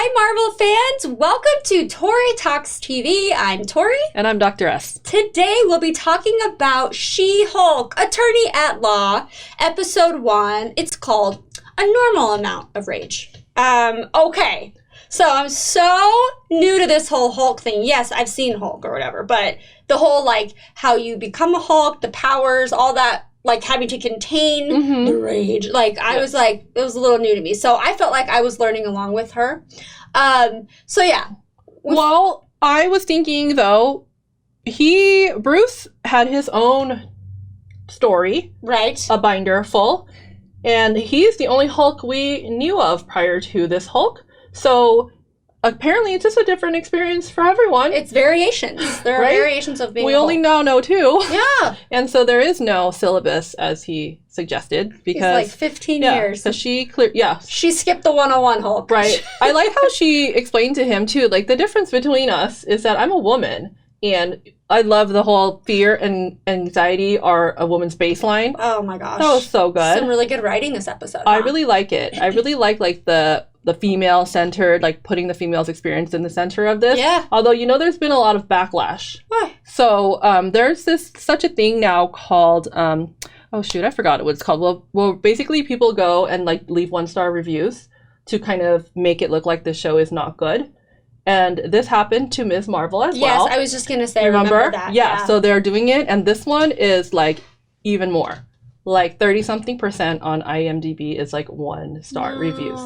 Hi, Marvel fans. Welcome to Tori Talks TV. I'm Tori. And I'm Dr. S. Today, we'll be talking about She-Hulk, Attorney at Law, Episode 1. It's called A Normal Amount of Rage. Okay. So I'm so new to this whole Hulk thing. Yes, I've seen Hulk or whatever, but the whole, like, how you become a Hulk, the powers, all that, like, having to contain the rage. Like, I was like, it was a little new to me. So I felt like I was learning along with her. So, yeah. Well, I was thinking, though, Bruce had his own story. Right. A binder full. And he's the only Hulk we knew of prior to this Hulk. So apparently it's just a different experience for everyone. It's variations. There are variations of being We a only Hulk. know two. Yeah. And so there is no syllabus, as he suggested, because... It's like 15 years. So she She skipped the 101 Hulk. Right. I like how she explained to him, too, like, the difference between us is that I'm a woman, and I love the whole fear and anxiety are a woman's baseline. Oh, my gosh. That was so good. Some really good writing this episode. I really like it. I really like the female-centered, like, putting the female's experience in the center of this. Yeah. Although, there's been a lot of backlash. Why? So, there's such a thing now called, oh shoot, I forgot what it's called. Well, basically people go and, like, leave 1-star reviews to kind of make it look like the show is not good. And this happened to Ms. Marvel as well. Yes, I was just going to say, remember that. Yeah, so they're doing it, and this one is, like, even more. Like, 30-something% on IMDb is, like, 1-star reviews.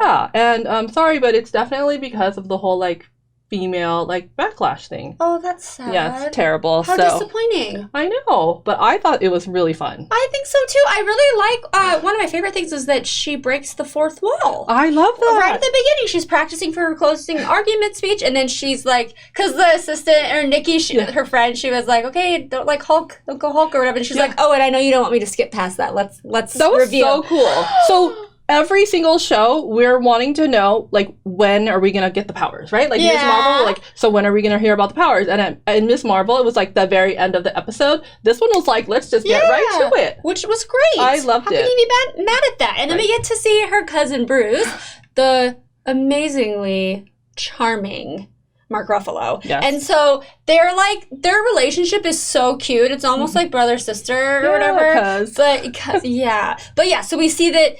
Yeah, and I'm sorry, but it's definitely because of the whole, like, female, like, backlash thing. Oh, that's sad. Yeah, it's terrible. How disappointing. I know, but I thought it was really fun. I think so, too. I really like, one of my favorite things is that she breaks the fourth wall. I love that. Right at the beginning, she's practicing for her closing argument speech, and then she's like, because the assistant, or Nikki, her friend, she was like, okay, don't like Hulk, don't go Hulk or whatever, and she's like, oh, and I know you don't want me to skip past that. Let's That was reveal. so cool. So every single show, we're wanting to know, like, when are we going to get the powers, right? Like, Ms. Marvel, like, so when are we going to hear about the powers? And in Ms. Marvel, it was, like, the very end of the episode. This one was like, let's just get right to it. Which was great. I loved it. How can you be mad at that? And then we get to see her cousin Bruce, the amazingly charming Mark Ruffalo. Yes. And so they're like, their relationship is so cute. It's almost like brother-sister or whatever. But yeah, so we see that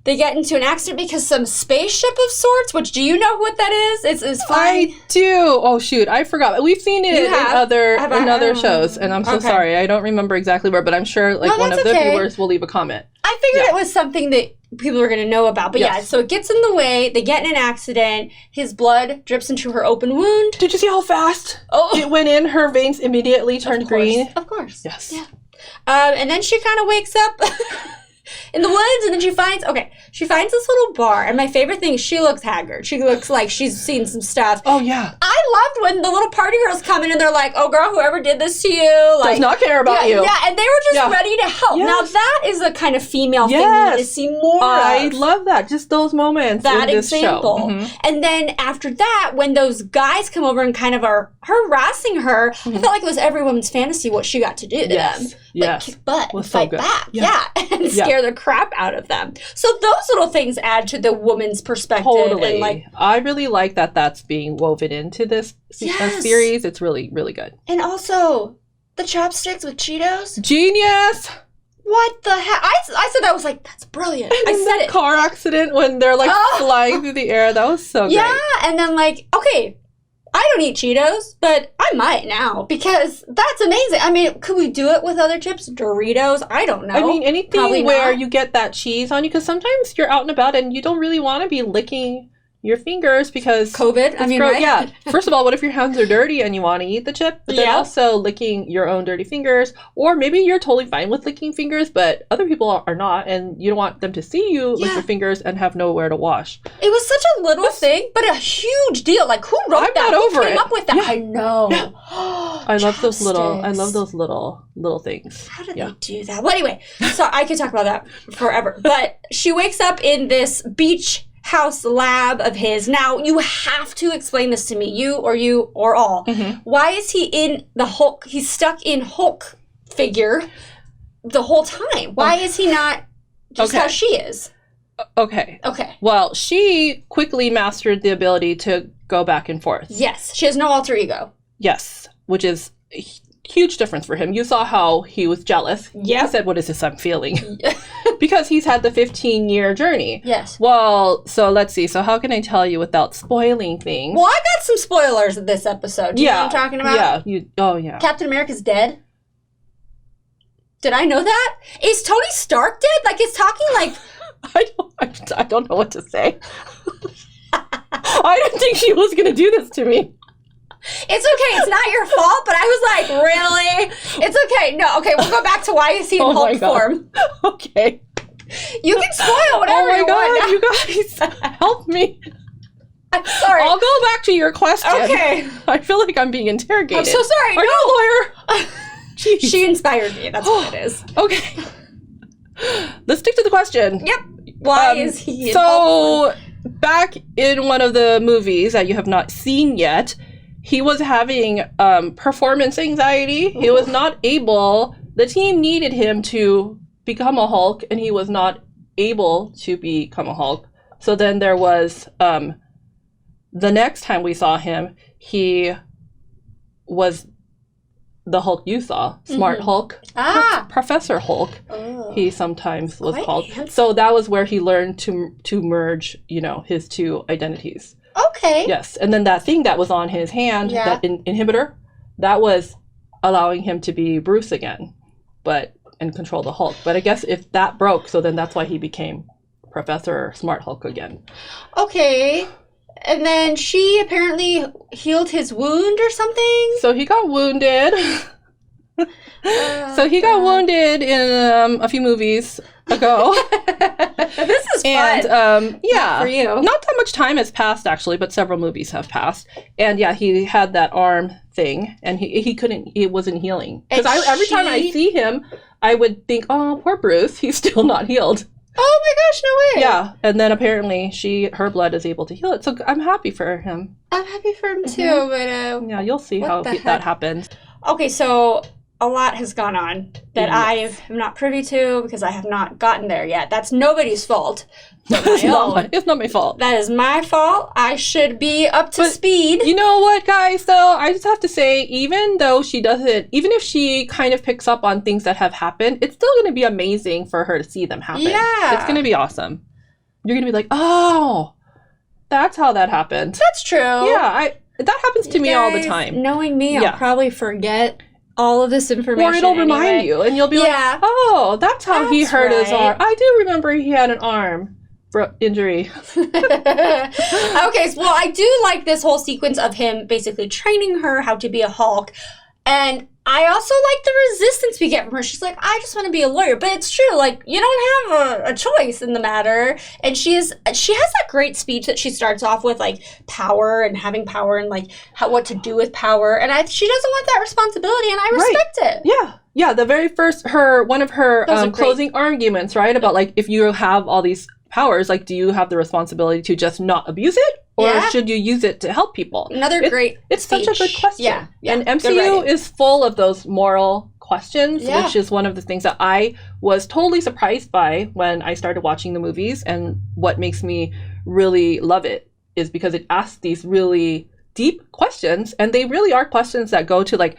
they get into an accident because some spaceship of sorts, which, do you know what that is? It's flying. I do. Oh, shoot. I forgot. We've seen it in other shows, and I'm so sorry. I don't remember exactly where, but I'm sure, like, one of the viewers will leave a comment. I figured it was something that people are going to know about. But so it gets in the way. They get in an accident. His blood drips into her open wound. Did you see how fast it went in? Her veins immediately turned green. Of course. Yes. Yeah. And then she kind of wakes up in the woods, and then she finds this little bar. And my favorite thing is she looks haggard. She looks like she's seen some stuff. Oh, yeah. I loved when the little party girls come in and they're like, oh, girl, whoever did this to you. Like, does not care about you. Yeah, and they were just ready to help. Yes. Now, that is a kind of female thing we need to see more of. I love that. Just those moments in this example. show. Mm-hmm. And then after that, when those guys come over and kind of are harassing her, I felt like it was every woman's fantasy what she got to do to them. Yes. Kick butt and fight back. Yeah. And scare the crap out of them. So those little things add to the woman's perspective. Totally. And, like, I really like that that's being woven into this series. It's really, really good. And also, the chopsticks with Cheetos. Genius! What the heck? I said that was like, that's brilliant. And I said the car accident when they're, like, flying through the air. That was so great. Yeah, and then, like, okay, I don't eat Cheetos, but I might now because that's amazing. I mean, could we do it with other chips? Doritos? I don't know. I mean, anything where you get that cheese on you, because sometimes you're out and about and you don't really want to be licking your fingers because COVID. I mean, right? Yeah. First of all, what if your hands are dirty and you want to eat the chip? But then also licking your own dirty fingers, or maybe you're totally fine with licking fingers, but other people are not, and you don't want them to see you lick your fingers and have nowhere to wash. It was such a little thing, but a huge deal. Like, who wrote that? Who came up with that? Yeah. I know. Yeah. I love those little things. How did they do that? Well, anyway, so I could talk about that forever. But she wakes up in this beach house lab of his. Now, you have to explain this to me, you or all. Mm-hmm. Why is he in the Hulk? He's stuck in Hulk figure the whole time. Why is he not just how she is? Okay. Okay. Well, she quickly mastered the ability to go back and forth. Yes, she has no alter ego. Yes, which is a huge difference for him. You saw how he was jealous. Yep. He said, "What is this I'm feeling?" Because he's had the 15-year journey. Yes. Well, so let's see. So how can I tell you without spoiling things? Well, I got some spoilers of this episode. Do you know what I'm talking about? Yeah. Oh, yeah. Captain America's dead. Did I know that? Is Tony Stark dead? Like, it's talking like... I don't know what to say. I didn't think she was going to do this to me. It's okay. It's not your fault, but I was like, really? It's okay. No, okay, we'll go back to why is he in Hulk form. Okay. You can spoil whatever you want. You guys, help me. I'm sorry. I'll go back to your question. Okay. I feel like I'm being interrogated. I'm so sorry. Are you a lawyer? Jeez. She inspired me. That's what it is. Okay. Let's stick to the question. Yep. Why is he in So, Hulk back in one of the movies that you have not seen yet, he was having performance anxiety. He was not able, the team needed him to become a Hulk, and he was not able to become a Hulk. So then there was, the next time we saw him, he was the Hulk you saw, Smart Hulk. Professor Hulk, he sometimes was Quite called. handsome. So that was where he learned to merge, his two identities. Okay. Yes, and then that thing that was on his hand, Yeah. that inhibitor, that was allowing him to be Bruce again, and control the Hulk. But I guess if that broke, so then that's why he became Professor Smart Hulk again. Okay. And then she apparently healed his wound or something. So he got wounded. So he got wounded in a few movies ago. This is fun. And yeah, for you. not that much time has passed actually, but several movies have passed. And yeah, he had that arm thing, and he wasn't healing. Because And every time I see him, I would think, oh, poor Bruce, he's still not healed. Oh my gosh, no way. Yeah, and then apparently her blood is able to heal it. So I'm happy for him. I'm happy for him too, but Yeah, you'll see What how the that heck? happens. okay, so a lot has gone on that Yes. I am not privy to because I have not gotten there yet. That's nobody's fault. But It's my not own. it's not my fault. That is my fault. I should be up to But speed. You know what, guys, though? I just have to say, even if she kind of picks up on things that have happened, it's still going to be amazing for her to see them happen. Yeah. It's going to be awesome. You're going to be like, oh, that's how that happened. That's true. Yeah, that happens to You me all the guys, time. Knowing me, Yeah. I'll probably forget all of this information. Or it'll remind anyway. you, and you'll be Yeah. like, oh, that's how he That's hurt his right. arm. I do remember he had an arm injury. Okay, so, well, I do like this whole sequence of him basically training her how to be a Hulk. And I also like the resistance we get from her. She's like, I just want to be a lawyer. But it's true, like, you don't have a choice in the matter. And she has that great speech that she starts off with, like, power and having power and, like, what to do with power. And she doesn't want that responsibility, and I respect it. Yeah, the very first, one of her Those are great. closing arguments, right? About, like, if you have all these powers, like, do you have the responsibility to just not abuse it? Or Yeah. should you use it to help people? Another great It's such a good speech. question. Yeah, And good MCU writing. is full of those moral questions, Yeah. which is one of the things that I was totally surprised by when I started watching the movies. And what makes me really love it is because it asks these really deep questions, and they really are questions that go to, like,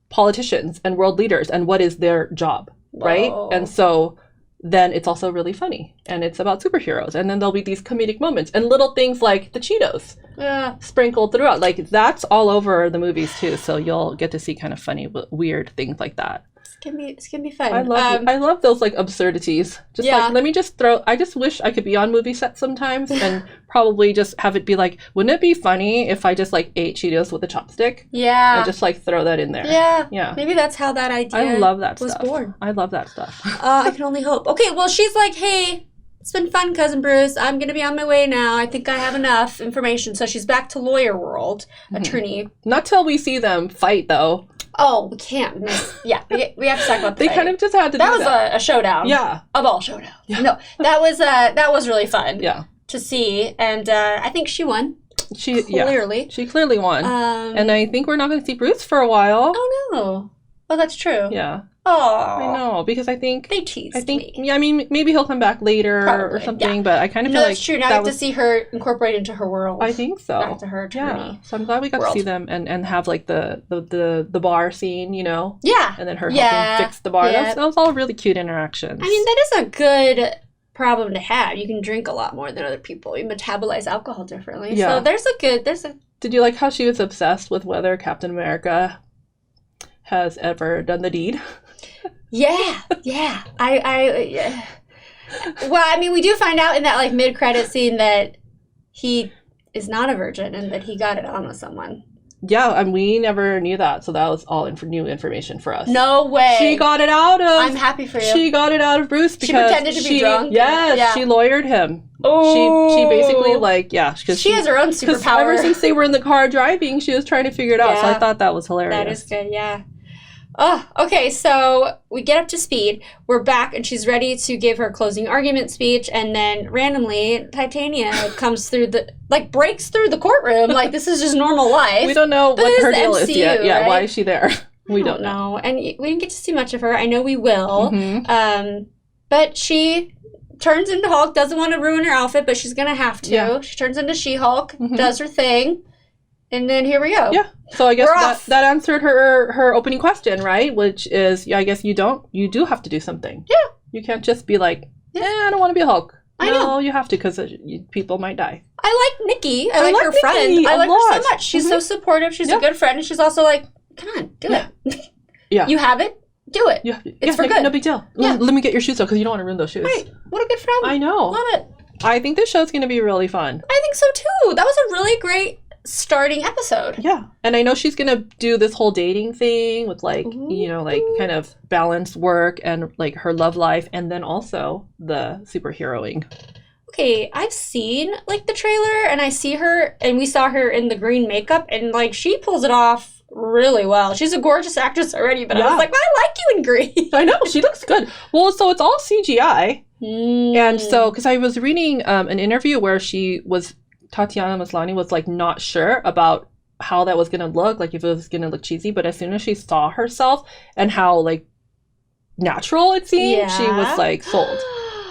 politicians and world leaders and what is their job, right? Whoa. And so then it's also really funny, and it's about superheroes, and then there'll be these comedic moments and little things like the Cheetos Yeah. sprinkled throughout. Like, that's all over the movies too, so you'll get to see kind of funny, weird things like that. It's gonna be fun. I love those, like, absurdities. Just Yeah. like, let me just I just wish I could be on movie sets sometimes and probably just have it be like, wouldn't it be funny if I just, like, ate Cheetos with a chopstick Yeah. and just, like, throw that in there? Yeah. Yeah. Maybe that's how that idea I love that was stuff. born. I love that stuff. I can only hope. Okay, well, she's like, hey, it's been fun, Cousin Bruce. I'm going to be on my way now. I think I have enough information. So she's back to lawyer world, attorney. Not till we see them fight, though. Oh, we can't miss. Yeah, we have to talk about the They fight. kind of just had to That do was that. a showdown. Yeah. Of all showdowns. Yeah. No, that was really fun Yeah. to see. And I think she won, She clearly. She clearly won. And And I think we're not going to see Bruce for a while. oh, no. Oh, that's true. Yeah. Oh, I know, because I think they teased me. yeah, I mean, maybe he'll come back later Probably, or something, yeah. but I kind of feel No, like that's true. Now that I get to was, see her incorporate into her world. I think so. Back to her attorney. Yeah. So I'm glad we got world. to see them and have like the bar scene, you know, Yeah. and then her Yeah. helping fix the bar. Yeah. That was all really cute interactions. I mean, that is a good problem to have. You can drink a lot more than other people. You metabolize alcohol differently. Yeah. So there's a Did you like how she was obsessed with whether Captain America has ever done the deed? yeah. Yeah. Well, I mean, we do find out in that like mid-credit scene that he is not a virgin and that he got it on with someone. Yeah, and we never knew that, so that was all new information for us. No way. She got it out of. I'm happy for you. She got it out of Bruce because She pretended to be drunk? Yes, Yeah. she lawyered him. Oh. She basically like because She has her own because superpower. ever since they were in the car driving, she was trying to figure it out. So Yeah. I thought that was hilarious. That is good, yeah. Oh, okay, so we get up to speed. We're back, and she's ready to give her closing argument speech, and then randomly, Titania comes through breaks through the courtroom, like this is just normal life. We don't know But what it her is deal is MCU, yet. Yeah, right? why is she there? We I don't know. And we didn't get to see much of her. I know we will. Mhm. But she turns into Hulk, doesn't want to ruin her outfit, but she's going to have to. Yeah. She turns into She-Hulk, Mhm. does her thing, and then here we go. Yeah. So I guess We're off. that answered her opening question, right? Which is, I guess you do have to do something. Yeah. You can't just be like, I don't want to be a Hulk. I No, know. you have to because people might die. I like Nikki. I I like like her Nikki friend. I a like her so lot. much. She's so supportive. She's Yeah. a good friend. And she's also like, come on, do Yeah. it. Yeah. You have it. Do it. You have to, It's for good. No big deal. Yeah. Let me get your shoes though, because you don't want to ruin those shoes. Right. What a good friend. I know. Love it. I think this show's going to be really fun. I think so too. That was a really great starting episode. Yeah. And I know she's going to do this whole dating thing with like, kind of balance work and like her love life and then also the superheroing. Okay, I've seen like the trailer and I see her and we saw her in the green makeup and like she pulls it off really well. She's a gorgeous actress already, but I Yeah. was like, I like you in green. I know. She looks good. Well, so it's all CGI. Mm. And so, because I was reading an interview where Tatiana Maslany was like not sure about how that was going to look, like if it was going to look cheesy, but as soon as she saw herself and how like natural it seemed, she was like sold.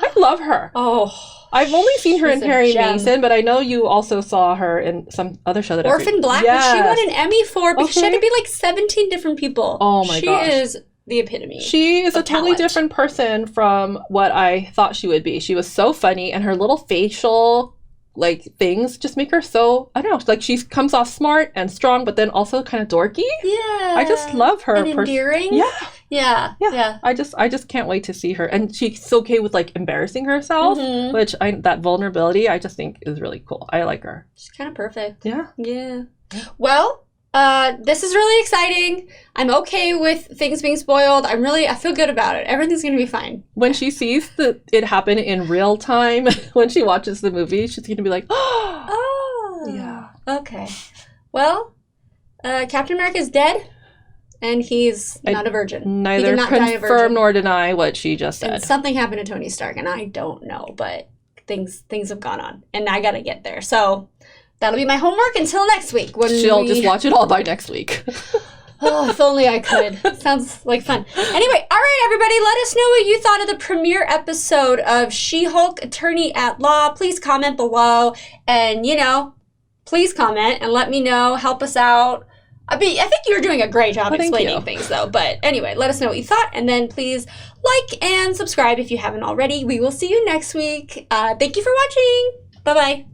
I love her. Oh, I've only seen her in she's a Perry gem. Mason, but I know you also saw her in some other show that I've Orphan read. Black, Yes. which she won an Emmy for because she had to Okay. be like 17 different people. Oh my gosh. She is the epitome. She is a of totally talent. different person from what I thought she would be. She was so funny, and her little facial like things just make her so, I don't know, like she comes off smart and strong, but then also kind of dorky. Yeah. I just love her. And endearing. Yeah. Yeah. Yeah. Yeah. I just can't wait to see her, and she's okay with like embarrassing herself, Mhm. which that vulnerability I just think is really cool. I like her. She's kind of perfect. Yeah. Yeah. Well, this is really exciting. I'm okay with things being spoiled. I feel good about it. Everything's gonna be fine. When she sees it happen in real time, when she watches the movie, she's gonna be like, Oh. Yeah. Okay. Well, Captain America's dead, and he's not a virgin. He neither did not die a virgin. confirm nor deny what she just said. And something happened to Tony Stark, and I don't know, but things have gone on, and I gotta get there. So that'll be my homework until next week when She'll just watch it all by next week. Oh, if only I could. Sounds like fun. Anyway, all right, everybody, let us know what you thought of the premiere episode of She-Hulk Attorney at Law. Please comment below, and please comment and let me know. Help us out. I think you're doing a great job Thank explaining you. things, though. But anyway, let us know what you thought, and then please like and subscribe if you haven't already. We will see you next week. Thank you for watching. Bye-bye.